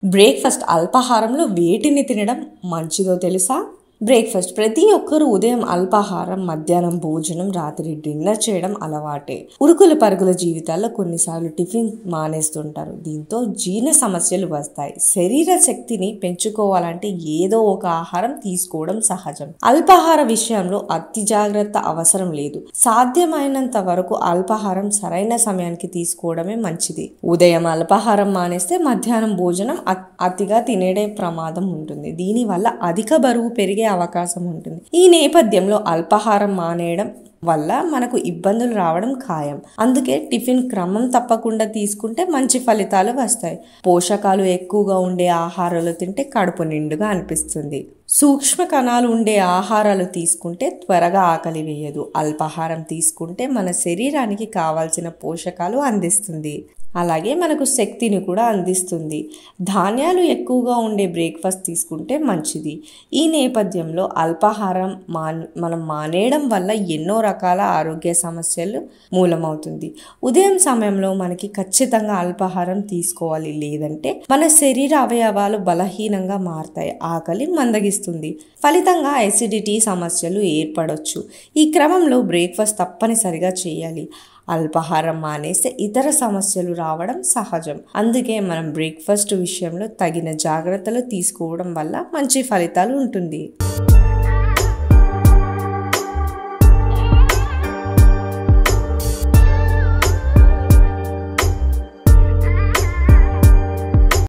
Breakfast అల్పాహారంలో వేటిని తినడం మంచిదో తెలుసా? బ్రేక్ఫాస్ట్ ప్రతి ఒక్కరూ ఉదయం అల్పాహారం, మధ్యాహ్నం భోజనం, రాత్రి డిన్నర్ చేయడం అలవాటే. ఉరుకుల పరుగుల జీవితాల్లో కొన్నిసార్లు టిఫిన్ మానేస్తుంటారు. దీంతో జీర్ణ సమస్యలు వస్తాయి. శరీర శక్తిని పెంచుకోవాలంటే ఏదో ఒక ఆహారం తీసుకోవడం సహజం. అల్పాహార విషయంలో అతి జాగ్రత్త అవసరం లేదు. సాధ్యమైనంత వరకు అల్పాహారం సరైన సమయానికి తీసుకోవడమే మంచిది. ఉదయం అల్పాహారం మానేస్తే మధ్యాహ్నం భోజనం అతిగా తినేడే ప్రమాదం ఉంటుంది. దీనివల్ల అధిక బరువు పెరిగే అవకాశం ఉంటుంది. ఈ నేపథ్యంలో అల్పాహారం మానేయడం వల్ల మనకు ఇబ్బందులు రావడం ఖాయం. అందుకే టిఫిన్ క్రమం తప్పకుండా తీసుకుంటే మంచి ఫలితాలు వస్తాయి. పోషకాలు ఎక్కువగా ఉండే ఆహారాలు తింటే కడుపు నిండుగా అనిపిస్తుంది. సూక్ష్మ కణాలు ఉండే ఆహారాలు తీసుకుంటే త్వరగా ఆకలి వేయదు. అల్పాహారం తీసుకుంటే మన శరీరానికి కావాల్సిన పోషకాలు అందిస్తుంది. అలాగే మనకు శక్తిని కూడా అందిస్తుంది. ధాన్యాలు ఎక్కువగా ఉండే బ్రేక్ఫాస్ట్ తీసుకుంటే మంచిది. ఈ నేపథ్యంలో అల్పాహారం మనం మానేయడం వల్ల ఎన్నో రకాల ఆరోగ్య సమస్యలు మూలమవుతుంది. ఉదయం సమయంలో మనకి ఖచ్చితంగా అల్పాహారం తీసుకోవాలి. లేదంటే మన శరీర అవయవాలు బలహీనంగా మారతాయి. ఆకలి మందగిస్తుంది. ఫలితంగా అసిడిటీ సమస్యలు ఏర్పడవచ్చు. ఈ క్రమంలో బ్రేక్ఫాస్ట్ తప్పనిసరిగా చేయాలి. అల్పాహారం మానేస్తే ఇతర సమస్యలు రావడం సహజం. అందుకే మనం బ్రేక్ఫాస్ట్ విషయంలో తగిన జాగ్రత్తలు తీసుకోవడం వల్ల మంచి ఫలితాలు ఉంటుంది.